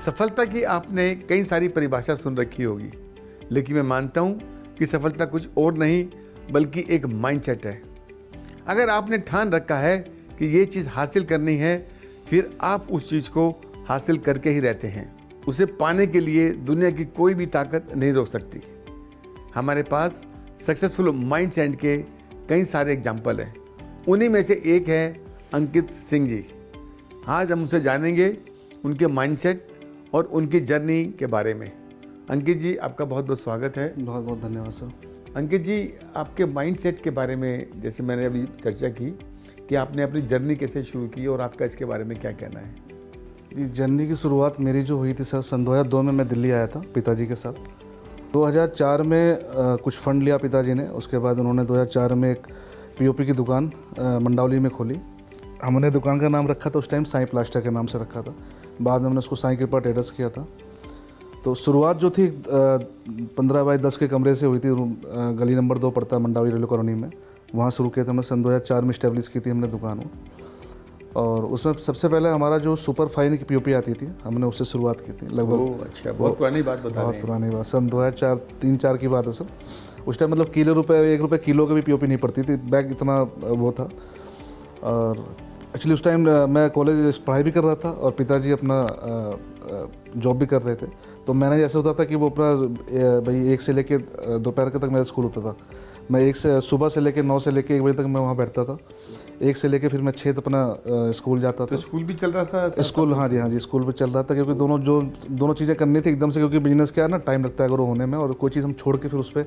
सफलता की आपने कई सारी परिभाषा सुन रखी होगी, लेकिन मैं मानता हूँ कि सफलता कुछ और नहीं बल्कि एक माइंडसेट है। अगर आपने ठान रखा है कि ये चीज़ हासिल करनी है, फिर आप उस चीज़ को हासिल करके ही रहते हैं। उसे पाने के लिए दुनिया की कोई भी ताकत नहीं रोक सकती। हमारे पास सक्सेसफुल माइंडसेट के कई सारे एग्जाम्पल हैं। उन्हीं में से एक है अंकित सिंह जी। आज हम उनसे जानेंगे उनके माइंडसेट और उनकी जर्नी के बारे में। अंकित जी, आपका बहुत बहुत स्वागत है। बहुत बहुत धन्यवाद सर। अंकित जी, आपके माइंडसेट के बारे में जैसे मैंने अभी चर्चा की कि आपने अपनी जर्नी कैसे शुरू की और आपका इसके बारे में क्या कहना है? जी, जर्नी की शुरुआत मेरी जो हुई थी सर, सन 2002 में मैं दिल्ली आया था पिताजी के साथ। 2004 में कुछ फंड लिया पिताजी ने। उसके बाद उन्होंने 2004 में एक पीओपी की दुकान मंडावली में खोली। हमने दुकान का नाम रखा था उस टाइम साईं प्लास्टर के नाम से रखा था। बाद में हमने उसको साईं कृपा ट्रेडर्स किया था। तो शुरुआत जो थी 15 बाई 10 के कमरे से हुई थी। गली नंबर 2 पड़ता है मंडावली रेलवे कॉलोनी में, वहाँ शुरू किया था। हमने सन 2004 में इस्टेब्लिश की थी हमने दुकान वो। और उसमें सबसे पहले हमारा जो सुपर फाइन की पीओपी आती थी, हमने उससे शुरुआत की थी लगभग। अच्छा, बहुत पुरानी बात बता रहे हैं। बहुत पुरानी बात, सन 2003-4 की बात है सर। उस टाइम मतलब ₹1 किलो की भी पीओपी नहीं पड़ती थी, बैग इतना वो था। और एक्चुअली उस टाइम मैं कॉलेज पढ़ाई भी कर रहा था और पिताजी अपना जॉब भी कर रहे थे। तो मैंने जैसे होता था कि वो अपना भाई 1 से लेके दोपहर के तक मेरा स्कूल होता था। मैं 1 से सुबह से लेके 9 से लेके 1 बजे तक मैं वहाँ बैठता था। 1 से लेके फिर मैं 6 तक अपना स्कूल जाता था। तो स्कूल भी चल रहा था? स्कूल, हाँ जी स्कूल भी चल रहा था, क्योंकि दोनों चीज़ें करनी थी एकदम से, क्योंकि बिजनेस क्या है ना, टाइम लगता है अगर वो होने में, और कोई चीज़ हम छोड़ के फिर उस पर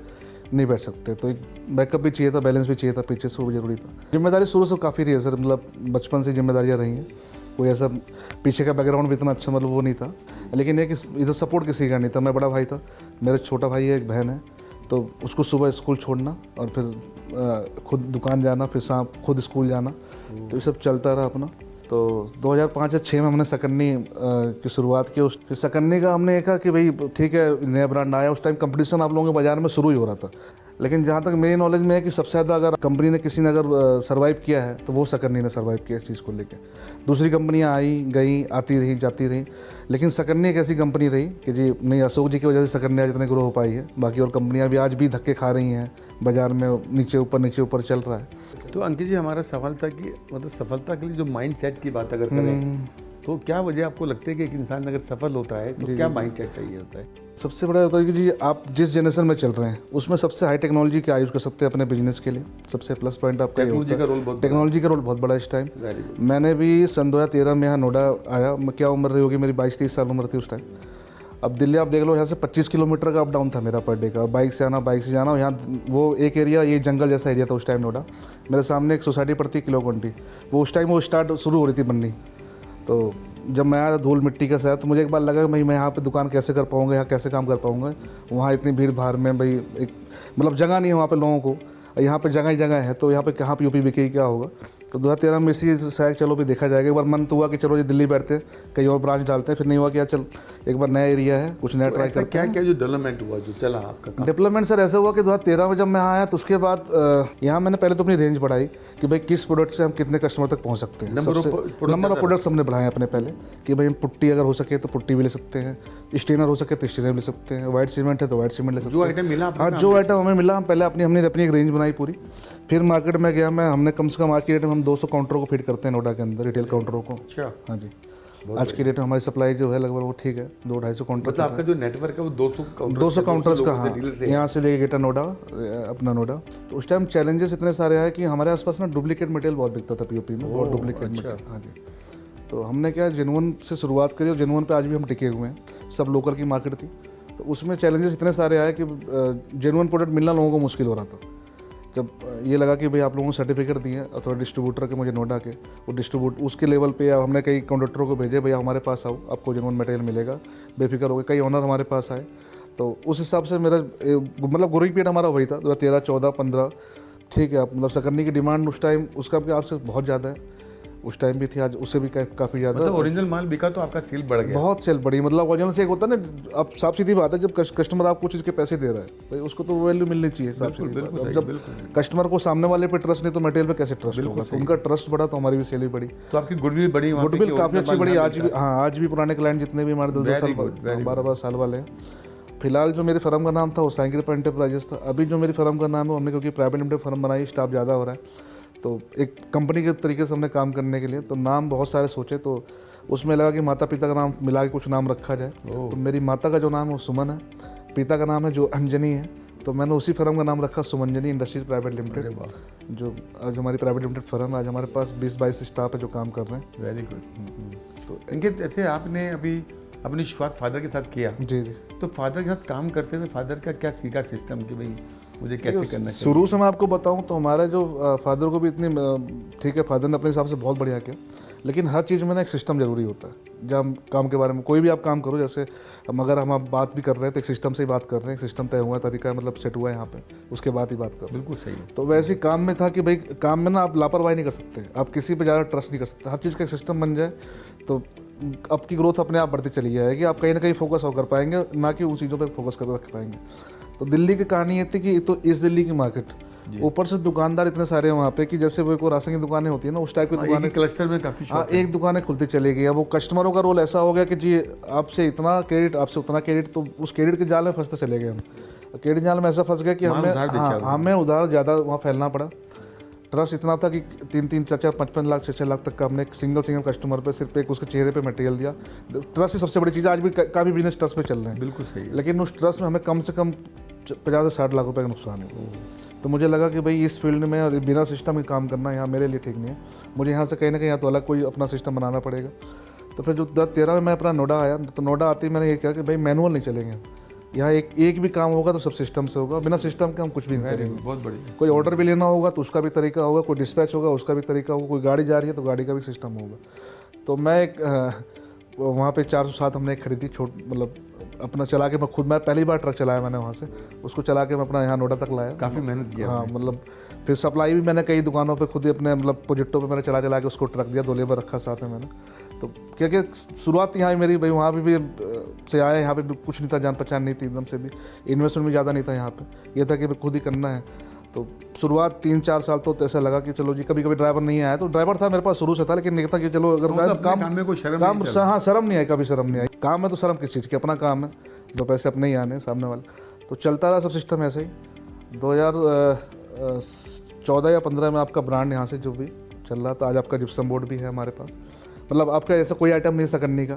नहीं बैठ सकते। तो एक बैकअप भी चाहिए था, बैलेंस भी चाहिए था पीछे से, वो जरूरी था। जिम्मेदारी शुरू से काफ़ी रही है सर, मतलब बचपन से जिम्मेदारियाँ रही हैं। कोई ऐसा पीछे का बैकग्राउंड भी इतना अच्छा मतलब वो नहीं था, लेकिन एक इधर सपोर्ट किसी का नहीं था। मैं बड़ा भाई था, मेरा छोटा भाई है, एक बहन है। तो उसको सुबह स्कूल छोड़ना और फिर खुद दुकान जाना, फिर शाम खुद स्कूल जाना, तो ये सब चलता रहा अपना। तो 2005 या 6 में हमने सकन्नी की शुरुआत की। फिर सकन्नी का हमने देखा कि भाई ठीक है, नया ब्रांड आया। उस टाइम कंपटीशन आप लोगों के बाज़ार में शुरू ही हो रहा था। लेकिन जहाँ तक मेरी नॉलेज में है कि सबसे ज़्यादा अगर कंपनी ने किसी ने अगर सर्वाइव किया है तो वो सकन्नी ने सर्वाइव किया इस चीज़ को लेकर। दूसरी कंपनियाँ आई गई, आती रही जाती रही, लेकिन सकन्नी एक ऐसी कंपनी रही कि जी नहीं, अशोक जी की वजह से सकन्नी आज इतने ग्रो हो पाई है। बाकी और कंपनियाँ भी आज भी धक्के खा रही हैं बाज़ार में, नीचे ऊपर चल रहा है। तो अंकित जी, हमारा सवाल था कि मतलब सफलता के लिए जो माइंडसेट की बात अगर करें तो क्या वजह आपको लगती है कि एक इंसान अगर सफल होता है तो क्या माइंडसेट चाहिए होता है? सबसे बड़ा होता है कि जी आप जिस जनरेशन में चल रहे हैं उसमें सबसे हाई टेक्नोलॉजी का यूज़ कर सकते हैं अपने बिजनेस के लिए। सबसे प्लस पॉइंट आपका टेक्नोलॉजी का रोल बहुत बड़ा इस टाइम। मैंने भी सन 2013 में यहाँ नोएडा आया। क्या उम्र रही होगी मेरी, 22-23 साल उम्र थी उस टाइम। अब दिल्ली आप देख लो, यहाँ से 25 किलोमीटर का अप डाउन था मेरा पर डे का, बाइक से आना बाइक से जाना। यहाँ वो एक एरिया, ये जंगल जैसा एरिया था उस टाइम नोएडा। मेरे सामने एक सोसाइटी पड़ती किलो क्वांटी, वो उस टाइम वो स्टार्ट शुरू हो रही थी बननी। तो जब मैं आया धूल मिट्टी के साथ, तो मुझे एक बार लगा भाई मैं यहाँ पे दुकान कैसे कर पाऊँगा, यहाँ कैसे काम कर पाऊँगा। वहाँ इतनी भीड़ भाड़ में भाई एक मतलब जगह नहीं है वहाँ पे लोगों को, यहाँ पे जगह ही जगह है, तो यहाँ पे कहाँ पीओपी बिकेगी, क्या होगा। तो 2013 में इसी शायद चलो भी देखा जाएगा। एक बार मन तो हुआ कि चलो ये दिल्ली बैठते कहीं और ब्रांच डालते हैं, फिर नहीं हुआ कि यार चल एक बार नया एरिया है, कुछ नया ट्राई करते हैं। क्या जो डेवलपमेंट हुआ जो चला आपका? डेवलपमेंट सर ऐसा हुआ कि 2013 में जब मैं आया तो उसके बाद यहाँ मैंने पहले तो अपनी रेंज बढ़ाई कि भाई किस प्रोडक्ट से हम कितने कस्टमर तक पहुँच सकते हैं। नंबर ऑफ प्रोडक्ट्स हमने बढ़ाए अपने पहले कि भाई पुट्टी अगर हो सके तो पुट्टी भी ले सकते हैं, स्टेनर हो सके तो स्टेनर भी ले सकते हैं, वाइट सीमेंट है तो वाइट सीमेंट ले सकते हैं। जो आइटम मिला, हाँ जो आइटम हमें मिला, हम पहले हमने एक रेंज बनाई पूरी। फिर मार्केट में गया मैं, हमने कम से कम आज की डेट में हम 200 काउंटरों को फिट करते हैं नोएडा के अंदर, रिटेल काउंटरों को। अच्छा, हाँ जी। आज की डेट में हमारी सप्लाई जो है लगभग वो ठीक है 200-250 काउंटर। मतलब आपका जो नेटवर्क है वो 200 काउंटर्स का, हाँ, यहाँ से लेके गेटा नोएडा अपना नोएडा। तो उस टाइम चैलेंजेस इतने सारे आए कि हमारे आसपास ना डुप्लीकेट मटेरियल बहुत बिकता था पीओपी में, बहुत डुप्लीकेट मटेरियल। हाँ जी। तो हमने क्या जेन्युइन से शुरुआत करी और जेन्युइन पे आज भी हम टिके हुए हैं। सब लोकल की मार्केट थी, तो उसमें चैलेंजेस इतने सारे आए कि जेन्युइन प्रोडक्ट मिलना लोगों को मुश्किल हो रहा था। जब ये लगा कि भाई आप लोगों ने सर्टिफिकेट दिए और थोड़ा डिस्ट्रीब्यूटर के मुझे नोएडा के, वो डिस्ट्रीब्यूट उसके लेवल पे हमने कई कॉन्ट्रैक्टरों को भेजे, भैया हमारे पास आओ, आपको जेन्युइन मटेरियल मिलेगा, बेफिक्र हो गए। कई ओनर हमारे पास आए, तो उस हिसाब से मेरा मतलब ग्रोइंग पीरियड हमारा वही था 2013, 14, 15। ठीक है, मतलब सकन्नी की डिमांड उस टाइम उसका भी आपसे बहुत ज़्यादा है। उस टाइम भी थी, आज उससे भी काफ़ी ज़्यादा। मतलब ओरिजिनल माल बिका तो आपका सेल बढ़ गया। बहुत सेल बढ़ी, मतलब ओरिजिनल से एक होता है ना, अब साफ सीधी बात है, जब कस्टमर आपको चीज़ के पैसे दे रहा है भाई उसको तो वैल्यू मिलनी चाहिए। साफ बिल्कुल, सीधी बिल्कुल बात। सही, अब जब बिल्कुल। कस्टमर को सामने वाले पे ट्रस्ट नहीं तो मटेरियल पे कैसे ट्रस्ट बिल्कुल होगा, तो सही। उनका ट्रस्ट बढ़ा तो हमारी भी सेल भी बढ़ी। तो आपकी गुडविल बढ़ी वहाँ पे गुडविल कि काफ़ी original अच्छी माल बढ़ी, यहाँ आज भी, मिलता है। हाँ आज भी पुराने क्लाइंट जितने भी हमारे 10-10 साल, Very good, very good। 12 साल वाले हैं। फिलहाल जो मेरी फर्म का नाम था वो साइकिल पर एंटरप्राइजेस था। अभी जो मेरी फर्म का नाम है, हमने क्योंकि प्राइवेट लिमिटेड फर्म बनाई, स्टाफ ज़्यादा हो रहा है, तो एक कंपनी के तरीके से हमने काम करने के लिए तो नाम बहुत सारे सोचे, तो उसमें लगा कि माता पिता का नाम मिला के कुछ नाम रखा जाए। तो मेरी माता का जो नाम है वो सुमन है, पिता का नाम है जो अंजनी है, तो मैंने उसी फर्म का नाम रखा सुमंजनी इंडस्ट्रीज प्राइवेट लिमिटेड, जो आज हमारी प्राइवेट लिमिटेड फर्म है। आज हमारे पास 20-22 स्टाफ है जो काम कर रहे हैं। Very good. तो इनके जैसे आपने अभी अपनी शुरुआत फादर के साथ किया, जी जी। तो फादर के साथ काम करते हुए फादर का क्या सीखा सिस्टम कि भाई मुझे कैसे करना चाहिए? शुरू से मैं आपको बताऊं तो हमारा जो फादर को भी इतनी ठीक है, फादर ने अपने हिसाब से बहुत बढ़िया किया, लेकिन हर चीज़ में ना एक सिस्टम जरूरी होता है। जब हम काम के बारे में कोई भी आप काम करो, जैसे अगर हम आप बात भी कर रहे हैं तो एक सिस्टम से ही बात कर रहे हैं, एक सिस्टम तय हुआ है, तरीका मतलब सेट हुआ है यहाँ पे, उसके बाद ही बात कर रहे हैं। बिल्कुल सही है। तो वैसे ही काम में था कि भाई काम में ना आप लापरवाही नहीं कर सकते, आप किसी पे ज़्यादा ट्रस्ट नहीं कर सकते, हर चीज़ का एक सिस्टम बन जाए तो आपकी ग्रोथ अपने आप बढ़ती चली जाएगी, आप कहीं ना कहीं फोकस कर पाएंगे, ना कि उन चीज़ों पर फोकस कर रख पाएंगे। तो दिल्ली की कहानी ये थी कि तो इस दिल्ली की मार्केट, ऊपर से दुकानदार इतने सारे हैं वहाँ पे कि जैसे वो राशन की दुकानें होती है ना, उस टाइप की दुकानें क्लस्टर में काफ़ी हाँ, एक दुकानें खुलती चली गई। अब वो कस्टमरों का रोल ऐसा हो गया कि जी आपसे इतना क्रेडिट, आपसे उतना क्रेडिट, तो उस क्रेडिट के जाल में फंसते चले गए हम। क्रेडिट जाल में ऐसा फंस गया कि हमें उधार ज़्यादा वहाँ फैलना पड़ा। ट्रस्ट इतना था कि 3-3, 4-4, 55 लाख, 6-6 लाख तक का हमने एक सिंगल कस्टमर पे सिर्फ एक उसके चेहरे पे मटेरियल दिया। ट्रस्ट ही सबसे बड़ी चीज़ है, आज भी काफ़ी बिजनेस ट्रस्ट पे चल रहे हैं। बिल्कुल सही है। लेकिन उस ट्रस्ट में हमें कम से कम 50 से 60 लाख रुपए का नुकसान है। तो मुझे लगा कि भाई इस फील्ड में और बिना सिस्टम के काम करना यहाँ मेरे लिए ठीक नहीं है, मुझे यहाँ से कहीं ना कहीं या तो अलग कोई अपना सिस्टम बनाना पड़ेगा। तो फिर जो 2013 में मैं अपना नोएडा आया, तो नोएडा आते ही मैंने ये कहा कि भाई मैनुअल नहीं चलेंगे, यहाँ एक भी काम होगा तो सब सिस्टम से होगा, बिना सिस्टम के हम कुछ भी नहीं करेंगे। बहुत बढ़िया। कोई ऑर्डर भी लेना होगा तो उसका भी तरीका होगा, कोई डिस्पैच होगा उसका भी तरीका होगा, कोई गाड़ी जा रही है तो गाड़ी का भी सिस्टम होगा। तो मैं एक वहाँ पे 407 हमने खरीदी, मतलब अपना चला के मैं पहली बार ट्रक चलाया मैंने वहाँ से, उसको चला के मैं अपना यहाँ नोएडा तक लाया। काफ़ी मेहनत किया। हाँ, मतलब फिर सप्लाई भी मैंने कई दुकानों पे खुद ही अपने मतलब प्रोजेक्टों पे मैंने चला के उसको ट्रक दिया, 2 लेबर रखा साथ में मैंने। तो क्या शुरुआत यहाँ मेरी भाई वहाँ भी से आया, यहाँ पे भी कुछ नहीं था, जान पहचान नहीं थी एकदम से, भी इन्वेस्टमेंट भी ज़्यादा नहीं था यहाँ पे, ये था कि खुद ही करना है। तो शुरुआत 3-4 साल तो ऐसा लगा कि चलो जी, कभी ड्राइवर नहीं आया, तो ड्राइवर था मेरे पास शुरू से था, लेकिन नहीं था कि चलो अगर काम में कोई शर्म हाँ शर्म नहीं आई, कभी शर्म नहीं आई। काम में तो शर्म किस चीज़ की, अपना काम है, 2 पैसे अपने ही आने सामने वाले। तो चलता रहा सब सिस्टम ऐसे ही। 2014 या 15 में आपका ब्रांड यहाँ से जो भी चल रहा था, आज आपका जिप्सम बोर्ड भी है हमारे पास। मतलब आपका ऐसा कोई आइटम नहीं सकन्नी का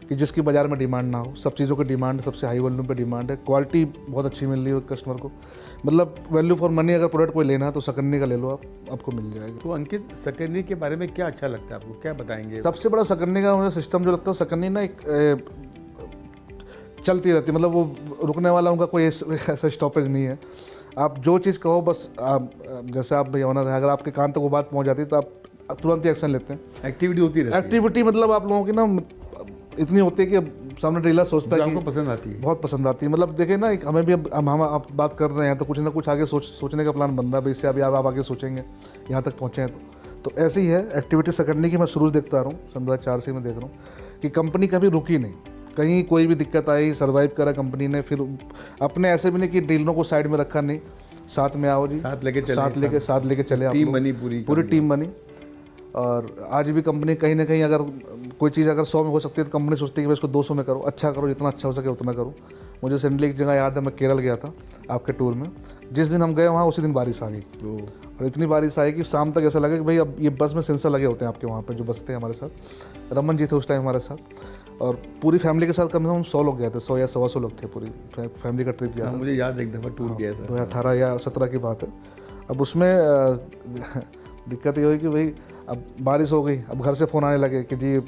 कि जिसकी बाज़ार में डिमांड ना हो, सब चीज़ों की डिमांड, सबसे हाई वॉल्यूम पे डिमांड है, क्वालिटी बहुत अच्छी मिल रही है कस्टमर को, मतलब वैल्यू फॉर मनी। अगर प्रोडक्ट कोई लेना है तो सकन्नी का ले लो, आपको मिल जाएगा। तो अंकित, सकन्नी के बारे में क्या अच्छा लगता है आपको, क्या बताएंगे? सबसे बड़ा सकन्नी का मुझे सिस्टम जो लगता है, सकन्नी ना एक चलती रहती, मतलब वो रुकने वाला उनका कोई ऐसा स्टॉपेज नहीं है। आप जो चीज़ कहो बस जैसे आप भाई ऑनर है, अगर आपके कान तक वो बात पहुंच जाती है तो आप तुरंत ही एक्शन लेते हैं। एक्टिविटी होती रहती है। एक्टिविटी मतलब आप लोगों की ना इतनी होती है कि सामने डीलर सोचता है कि आपको पसंद आती है, बहुत पसंद आती है। मतलब देखिए ना, हमें भी हम आप बात कर रहे हैं तो कुछ ना कुछ आगे सोचने का प्लान बन रहा है भाई, इससे अभी आप आगे सोचेंगे, यहाँ तक पहुँचे हैं। तो ऐसे ही है एक्टिविटी सकन्नी की। मैं शुरू से देखता आ रहा हूँ, सन 2004 से मैं देख रहा हूँ कि कंपनी कभी रुकी नहीं, कहीं कोई भी दिक्कत आई सर्वाइव करा कंपनी ने। फिर अपने ऐसे भी नहीं कि डीलरों को साइड में रखा नहीं, साथ में आओ जी, साथ लेके चले, टीम बनी, पूरी टीम बनी। और आज भी कंपनी कहीं ना कहीं अगर कोई चीज़ अगर 100 में हो सकती है तो कंपनी सोचती है कि भाई इसको 200 में करो, अच्छा करो, जितना अच्छा हो सके उतना करो। मुझे रिसेंटली एक जगह याद है, मैं केरल गया था आपके टूर में, जिस दिन हम गए वहाँ उसी दिन बारिश आ गई। और इतनी बारिश आई कि शाम तक ऐसा लगा कि भाई अब ये बस में सेंसर लगे होते हैं आपके वहाँ पे जो बस थे हमारे साथ। रमन जी थे उस टाइम हमारे साथ, और पूरी फैमिली के साथ कम से कम 100 लोग गए थे, 100 या 125 लोग थे, पूरी फैमिली का ट्रिप गया था। मुझे याद, एक दफ़ा टूर गया था, 2018 या 17 की बात है। अब उसमें दिक्कत ये हुई कि भाई अब बारिश हो गई, अब घर से फ़ोन आने लगे कि जी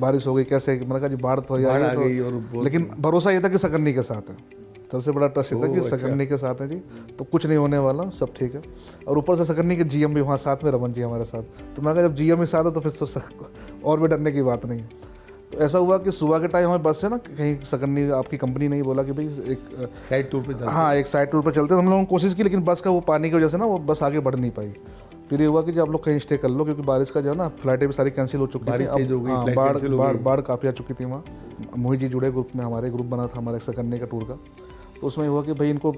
बारिश हो गई, कैसे? मैंने कहा जी बाढ़ तो आ गई, और लेकिन भरोसा ये था कि सकन्नी के साथ है, सबसे बड़ा ट्रस्ट ये था कि सकन्नी के साथ है जी, तो कुछ नहीं होने वाला, सब ठीक है। और ऊपर से सकन्नी के जीएम भी वहाँ साथ में, रमन जी हमारे साथ। तो मैंने कहा जब जीएम ही साथ है तो फिर और भी डरने की बात नहीं है। तो ऐसा हुआ कि सुबह के टाइम हमें बस से ना कहीं सकन्नी आपकी कंपनी ने ही बोला कि भाई एक साइड टूर पे चलते, हाँ एक साइड टूर पे चलते। हम लोगों ने कोशिश की, लेकिन बस का वो पानी की वजह से ना वो बस आगे बढ़ नहीं पाई। फिर ये हुआ कि जब आप लोग कहीं स्टे कर लो, क्योंकि बारिश का जो है ना फ्लाइटें भी सारी कैंसिल हो चुकी थी। बारिश तेज हो गई, हाँ, फ्लाइट बाढ़ कैंसिल हो बाढ़ गई। बाढ़ काफ़ी आ चुकी थी वहाँ। मोहित जी जुड़े ग्रुप में, हमारे ग्रुप बना था हमारा एक्सा करने का टूर का। तो उसमें हुआ कि भाई इनको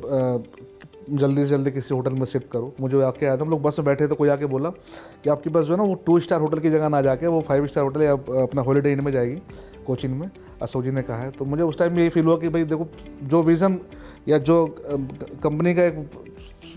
जल्दी से जल्दी किसी होटल में शिफ्ट करो। मुझे आके आया था, हम लोग बस में बैठे तो कोई आके बोला कि आपकी बस जो है ना वो 2 स्टार होटल की जगह ना जाके वो 5 स्टार होटल या अपना हॉलीडे इन में जाएगी, कोचिन में, अशोक जी ने कहा है। तो मुझे उस टाइम यही फील हुआ कि भाई देखो, जो विज़न या जो कंपनी का एक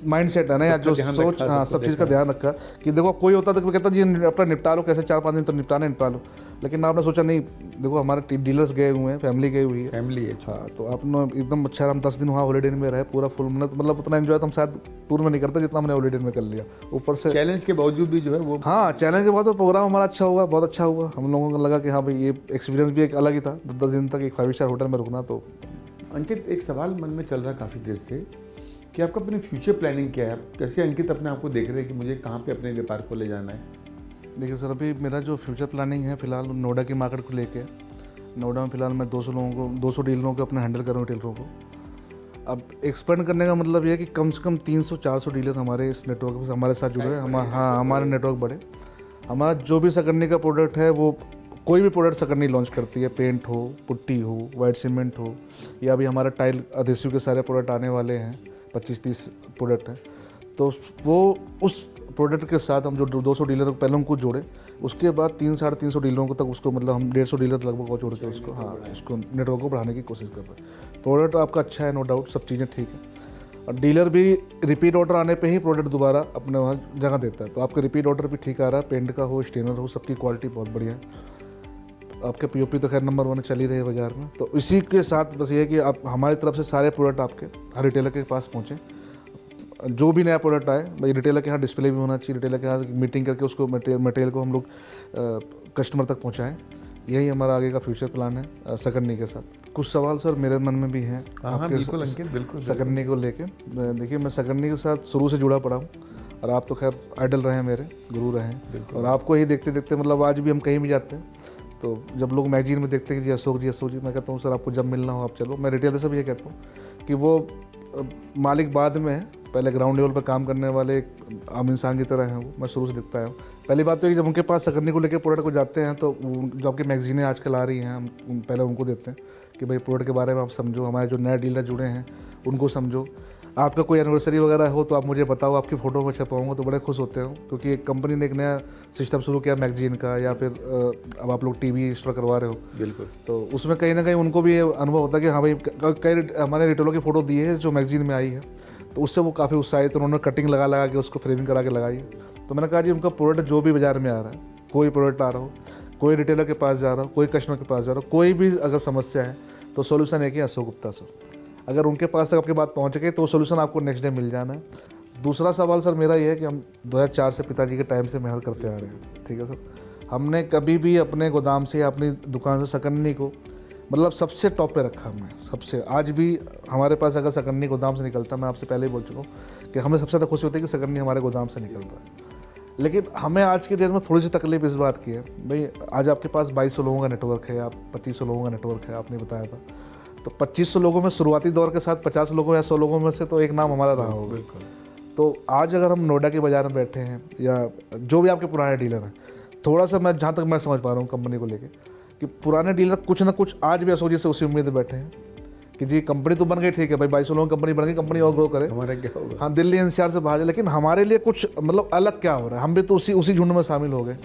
माइंड सेट है ना, या जो सोच, हाँ, सब चीज़ का ध्यान रखा कि देखो कोई होता तो कहता जी अपना निपटा लो, कैसे 4-5 दिन तो निपटा लो। लेकिन आपने सोचा नहीं, देखो हमारे डीलर्स गए हुए हैं, फैमिली गई हुई है, फैमिली है। हाँ, तो आपने एकदम अच्छा, हम 10 दिन वहाँ हॉलीडे में रहे, पूरा फुल मतलब उतना एंजॉय तो हम शायद टूर में नहीं करते जितना हमने हॉलीडे में कर लिया। ऊपर से चैलेंज के बावजूद भी जो है वो, हाँ, चैलेंज के बाद तो प्रोग्राम हमारा अच्छा हुआ, बहुत अच्छा हुआ। हम लोगों को लगा कि हाँ भाई ये एक्सपीरियंस भी एक अलग ही था, 10 दिन तक एक 5 स्टार होटल में रुकना। तो अंकित, एक सवाल मन में चल रहा है काफ़ी देर से कि आपका अपनी फ्यूचर प्लानिंग क्या है? कैसे अंकित अपने आप को देख रहे हैं कि मुझे कहाँ पे अपने व्यापार को ले जाना है? देखिए सर, अभी मेरा जो फ्यूचर प्लानिंग है फिलहाल नोएडा की मार्केट को लेके, नोएडा में फिलहाल मैं 200 डीलरों को अपने हैंडल कर रहा हूँ, डीलरों को। अब एक्सपेंड करने का मतलब ये है कि कम से कम 300-400 डीलर हमारे इस नेटवर्क से हमारे साथ जुड़े हैं। हमारे नेटवर्क बढ़े। हमारा जो भी सकरनी का प्रोडक्ट है, वो कोई भी प्रोडक्ट सकरनी लॉन्च करती है, पेंट हो, पुट्टी हो, वाइट सीमेंट हो, या भी हमारा टाइल अधेसिव के सारे प्रोडक्ट आने वाले हैं, 25-30 प्रोडक्ट हैं। तो वो उस प्रोडक्ट के साथ हम जो 200 डीलर को पहले उनको जोड़े, उसके बाद 300-350 डीलरों को तक उसको, मतलब हम 150 डीलर लगभग को जोड़ के उसको, हाँ, उसको नेटवर्क को बढ़ाने की कोशिश कर रहे हैं। प्रोडक्ट आपका अच्छा है, नो डाउट, सब चीज़ें ठीक है। और डीलर भी रिपीट ऑर्डर आने पे ही प्रोडक्ट दोबारा अपने वहाँ जगह देता है। तो आपका रिपीट ऑर्डर भी ठीक आ रहा है, पेंट का हो, स्टेनर हो, सबकी क्वालिटी बहुत बढ़िया है। आपके पीओपी तो खैर नंबर 1 चल ही रहे हैं बाज़ार में। तो इसी के साथ बस ये है कि आप हमारी तरफ से सारे प्रोडक्ट आपके हर रिटेलर के पास पहुँचें। जो भी नया प्रोडक्ट आए भाई, रिटेलर के यहाँ डिस्प्ले भी होना चाहिए, रिटेलर के यहाँ मीटिंग करके उसको मटेरियल को हम लोग कस्टमर तक पहुँचाएँ। यही हमारा आगे का फ्यूचर प्लान है सकरनी के साथ। कुछ सवाल सर मेरे मन में भी हैं बिल्कुल अंकित, बिल्कुल सकरनी को लेके। देखिए, मैं सकरनी के साथ शुरू से जुड़ा पड़ा हूँ, और आप तो खैर आइडल रहे हैं, मेरे गुरु रहे हैं, और आपको ही देखते देखते मतलब आज भी हम कहीं भी जाते हैं तो जब लोग मैगजीन में देखते हैं कि जी अशोक जी, मैं कहता हूँ सर आपको जब मिलना हो आप चलो। मैं रिटेलर से भी ये कहता हूँ कि वो मालिक बाद में है, पहले ग्राउंड लेवल पर काम करने वाले एक आम इंसान की तरह हैं वो। मैं शुरू से दिखता है। पहली बात तो ये कि जब उनके पास सकरनी को लेकर प्रोडक्ट को जाते हैं तो जो आपकी मैगजीनें आजकल आ रही हैं, हम पहले उनको देते हैं कि भाई प्रोडक्ट के बारे में आप समझो, हमारे जो नए डीलर जुड़े हैं उनको समझो। आपका कोई एनिवर्सरी वगैरह हो तो आप मुझे बताओ, आपकी फ़ोटो में छपाऊँगा तो बड़े खुश होते हो, क्योंकि एक कंपनी ने एक नया सिस्टम शुरू किया मैगजीन का, या फिर अब आप लोग टीवी इंस्टॉल करवा रहे हो। बिल्कुल। तो उसमें कहीं ना कहीं उनको भी ये अनुभव होता है कि हाँ भाई, कई हमारे रिटेलरों की फ़ोटो दी है जो मैगजीन में आई है, तो उससे वो काफ़ी उत्साहित, तो उन्होंने कटिंग लगा के उसको फ्रेमिंग करा के लगाई। तो मैंने कहा जी उनका प्रोडक्ट जो भी बाज़ार में आ रहा है, कोई प्रोडक्ट आ रहा हो, कोई रिटेलर के पास जा रहा हो, कोई कस्टमर के पास जा रहा हो, कोई भी अगर समस्या है तो सोल्यूशन एक ही अशोक गुप्ता सर। अगर उनके पास तक आपकी बात पहुंच गई तो वो सोल्यूशन आपको नेक्स्ट डे मिल जाना है। दूसरा सवाल सर मेरा ये है कि हम 2004 से पिताजी के टाइम से मेहनत करते आ रहे हैं, ठीक है सर। हमने कभी भी अपने गोदाम से या अपनी दुकान से सकरनी को मतलब सबसे टॉप पे रखा हमने, सबसे। आज भी हमारे पास अगर सकरनी गोदाम से निकलता, मैं आपसे पहले ही बोल चुका हूँ कि हमें सबसे ज़्यादा खुशी होती है कि सकरनी हमारे गोदाम से निकल रहा है। लेकिन हमें आज के डेट में थोड़ी सी तकलीफ इस बात की है भाई, आज आपके पास 2200 लोगों का नेटवर्क है, आप 2500 लोगों का नेटवर्क है, आपने बताया था। तो 2500 लोगों में शुरुआती दौर के साथ 50 लोगों या 100 लोगों में से तो एक नाम हमारा रहा होगा। बिल्कुल। तो आज अगर हम नोएडा के बाज़ार में बैठे हैं, या जो भी आपके पुराने डीलर हैं, थोड़ा सा मैं जहाँ तक मैं समझ पा रहा हूँ कंपनी को लेके, कि पुराने डीलर कुछ ना कुछ आज भी अशोक जी से उसी उम्मीद बैठे हैं कि जी कंपनी तो बन गई, ठीक है भाई, 2200 लोगों की कंपनी बन गई, कंपनी और ग्रो करे, हमारा क्या होगा। हाँ, दिल्ली एनसीआर से बाहर है, लेकिन हमारे लिए कुछ मतलब अलग क्या हो रहा है। हम भी तो उसी झुंड में शामिल हो गए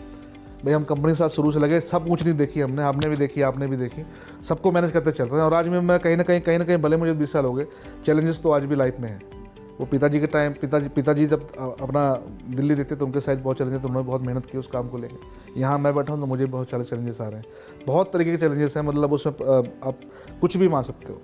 भाई। हम कंपनी के साथ शुरू से लगे, सब ऊँच नहीं देखी हमने, आपने भी देखी, आपने भी देखी, सबको मैनेज करते चल रहे हैं। और आज में मैं कहीं ना कहीं भले मुझे 20 साल हो गए, चैलेंजेस तो आज भी लाइफ में है। वो पिताजी के टाइम पिताजी जब अपना दिल्ली देते तो उनके साथ बहुत चैलेंजेस, तो उन्होंने बहुत मेहनत की उस काम को लेकर। यहाँ मैं बैठा हूँ तो मुझे बहुत सारे चैलेंजेस आ रहे हैं, बहुत तरीके के चैलेंजेस हैं, मतलब उसमें आप कुछ भी मान सकते हो।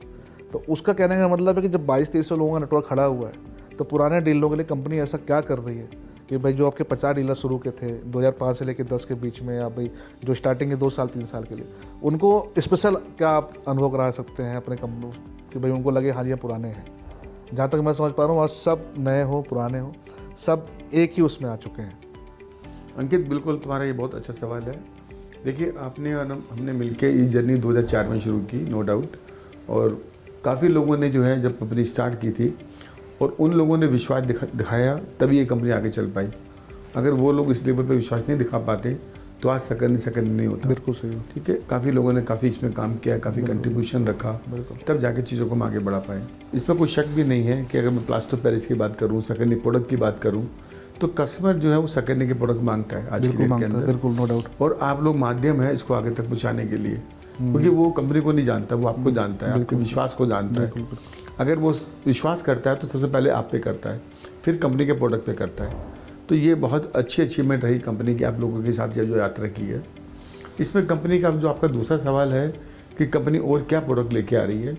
तो उसका कहने का मतलब है कि जब 2200-2300 लोगों का नेटवर्क खड़ा हुआ है, तो पुराने डीलरों के लिए कंपनी ऐसा क्या कर रही है कि भाई जो आपके 50 डीलर शुरू के थे 2005 से लेकर 10 के बीच में, या भाई जो स्टार्टिंग है 2 साल 3 साल के लिए, उनको स्पेशल क्या आप अनुभव करा सकते हैं अपने कंपनी कि भाई उनको लगे हाँ ये पुराने हैं। जहाँ तक मैं समझ पा रहा हूँ, आज सब नए हो पुराने हो, सब एक ही उसमें आ चुके हैं। अंकित, बिल्कुल तुम्हारा ये बहुत अच्छा सवाल है। देखिए, आपने और हमने मिलकर इस जर्नी 2004 में शुरू की, नो डाउट, और काफ़ी लोगों ने जो है जब कंपनी स्टार्ट की थी और उन लोगों ने विश्वास दिखाया, तभी ये कंपनी आगे चल पाई। अगर वो लोग इस लेवल पे विश्वास नहीं दिखा पाते तो आज सकरनी नहीं होता। बिल्कुल सही है। ठीक है, काफ़ी लोगों ने काफ़ी इसमें काम किया, काफ़ी कंट्रीब्यूशन रखा, तब जाके चीज़ों को हम आगे बढ़ा पाए। इसमें कोई शक भी नहीं है कि अगर मैं प्लास्टर ऑफ पेरिस की बात करूँ, सकरनी प्रोडक्ट की बात करूँ, तो कस्टमर जो है वो सकरनी के प्रोडक्ट मांगता है आज की डेट के अंदर। बिल्कुल, नो डाउट। और आप लोग माध्यम है इसको आगे तक पहुँचाने के लिए, क्योंकि वो कंपनी को नहीं जानता, वो आपको जानता है, आपके विश्वास को जानता है। अगर वो विश्वास करता है तो सबसे पहले आप पे करता है, फिर कंपनी के प्रोडक्ट पे करता है। तो ये बहुत अच्छी अचीवमेंट रही कंपनी की आप लोगों के साथ जो यात्रा की है। इसमें कंपनी का जो आपका दूसरा सवाल है कि कंपनी और क्या प्रोडक्ट लेके आ रही है,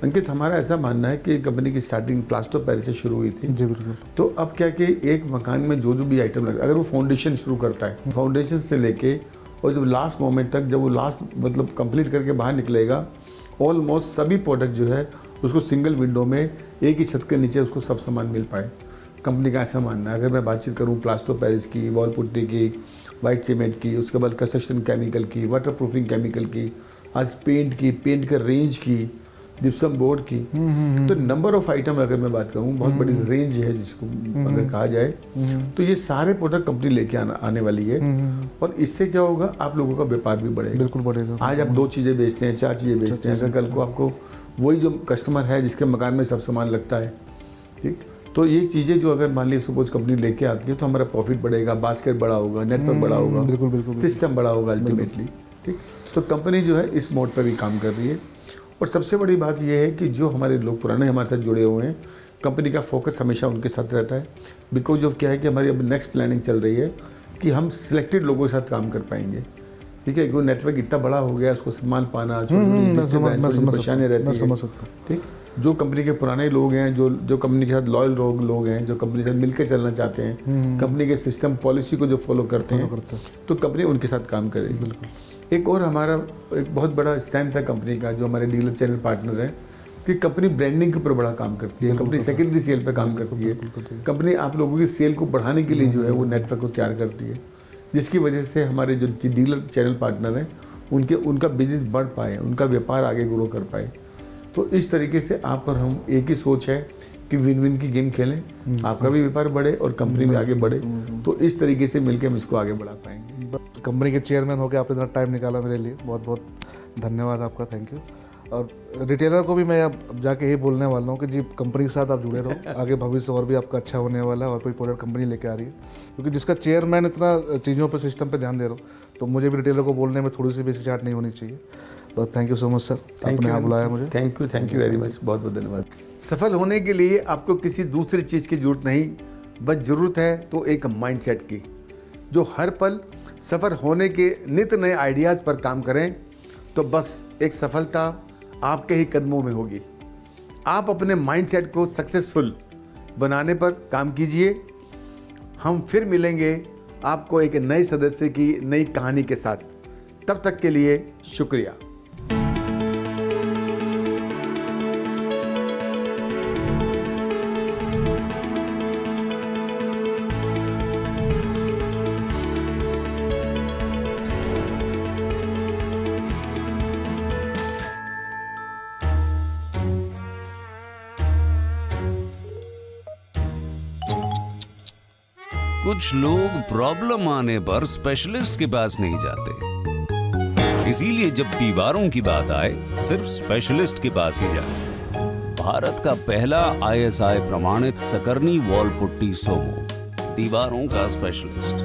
अंकित, हमारा ऐसा मानना है कि कंपनी की स्टार्टिंग प्लास्टर ऑफ पेरिस से शुरू हुई थी। जी बिल्कुल। तो अब क्या कि एक मकान में जो भी आइटम लगे, अगर वो फाउंडेशन शुरू करता है, फाउंडेशन से लेके और जब लास्ट मोमेंट तक, जब वो लास्ट मतलब कंप्लीट करके बाहर निकलेगा, ऑलमोस्ट सभी प्रोडक्ट जो है उसको सिंगल विंडो में एक ही छत के नीचे उसको सब सामान मिल पाए। कंपनी का ऐसा मानना है। अगर मैं बातचीत करूँ प्लास्टर ऑफ पेरिस की, वॉल पुट्टी की, वाइट सीमेंट की, उसके बाद कंस्ट्रक्शन केमिकल की, वाटर प्रूफिंग केमिकल की, आज पेंट की, पेंट का रेंज की, जिप्सम बोर्ड की, तो नंबर ऑफ आइटम अगर मैं बात करूँ, बहुत बड़ी रेंज है जिसको अगर कहा जाए, तो ये सारे प्रोडक्ट कंपनी लेके आने वाली है। और इससे क्या होगा, आप लोगों का व्यापार भी बढ़ेगा। बिल्कुल बढ़ेगा। आज आप 2 चीज़ें बेचते हैं, 4 चीज़ें बेचते हैं, अगर कल को आपको वही जो कस्टमर है जिसके मकान में सब सामान लगता है, ठीक, तो ये चीज़ें जो अगर मान लीजिए सपोज कंपनी लेके आती है तो हमारा प्रॉफिट बढ़ेगा, बास्केट बड़ा होगा, नेटवर्क बड़ा होगा, बिल्कुल, सिस्टम बड़ा होगा अल्टीमेटली। ठीक, तो कंपनी जो है इस मोड पर भी काम कर रही है। और सबसे बड़ी बात यह है कि जो हमारे लोग पुराने हमारे साथ जुड़े हुए हैं, कंपनी का फोकस हमेशा उनके साथ रहता है। बिकॉज ऑफ क्या है कि हमारी अब नेक्स्ट प्लानिंग चल रही है कि हम सिलेक्टेड लोगों के साथ काम कर पाएंगे। ठीक है, क्योंकि नेटवर्क इतना बड़ा हो गया, उसको सम्मान पाना परेशानी रहती है। समझ सकता हूँ। ठीक, जो कंपनी के पुराने लोग हैं, जो कंपनी के साथ लॉयल लोग हैं, जो कंपनी के साथ मिलकर चलना चाहते हैं, कंपनी के सिस्टम पॉलिसी को जो फॉलो करते हैं, तो कंपनी उनके साथ काम करेगी। बिल्कुल। एक और हमारा एक बहुत बड़ा स्टैंड था कंपनी का, जो हमारे डीलर चैनल पार्टनर हैं, कि कंपनी ब्रांडिंग के ऊपर बड़ा काम करती है, कंपनी सेकेंडरी सेल पे काम करती है, कंपनी आप लोगों की सेल को बढ़ाने के लिए जो है वो नेटवर्क को तैयार करती है, जिसकी वजह से हमारे जो डीलर चैनल पार्टनर हैं उनका बिजनेस बढ़ पाए, उनका व्यापार आगे ग्रो कर पाए। तो इस तरीके से आप और हम एक ही सोच है कि विन विन की गेम खेलें, आपका भी व्यापार बढ़े और कंपनी भी आगे बढ़े। तो इस तरीके से मिलकर हम इसको आगे बढ़ा पाएंगे। कंपनी के चेयरमैन होकर आपने इतना टाइम निकाला मेरे लिए, बहुत बहुत धन्यवाद आपका, थैंक यू। और रिटेलर को भी मैं अब जाके यही बोलने वाला हूँ कि जी कंपनी के साथ आप जुड़े रहो, आगे भविष्य और भी आपका अच्छा होने वाला है और कोई प्रोडक्ट कंपनी लेके आ रही है, क्योंकि जिसका चेयरमैन इतना चीज़ों पर सिस्टम पर ध्यान दे रहा हो, तो मुझे भी रिटेलर को बोलने में थोड़ी सी भी हिचकिचाहट नहीं होनी चाहिए। तो thank you so much sir, आपने यहाँ बुलाया मुझे। थैंक यू वेरी मच, बहुत बहुत धन्यवाद। सफल होने के लिए आपको किसी दूसरी चीज़ की जरूरत नहीं, बस ज़रूरत है तो एक माइंडसेट की, जो हर पल सफल होने के नित नए आइडियाज़ पर काम करें, तो बस एक सफलता आपके ही कदमों में होगी। आप अपने माइंडसेट को सक्सेसफुल बनाने पर काम कीजिए। हम फिर मिलेंगे आपको एक नए सदस्य की नई कहानी के साथ। तब तक के लिए शुक्रिया। कुछ लोग प्रॉब्लम आने पर स्पेशलिस्ट के पास नहीं जाते, इसीलिए जब दीवारों की बात आए सिर्फ स्पेशलिस्ट के पास ही जाए। भारत का पहला ISI प्रमाणित सकरनी वॉल पुट्टी सोमो, दीवारों का स्पेशलिस्ट।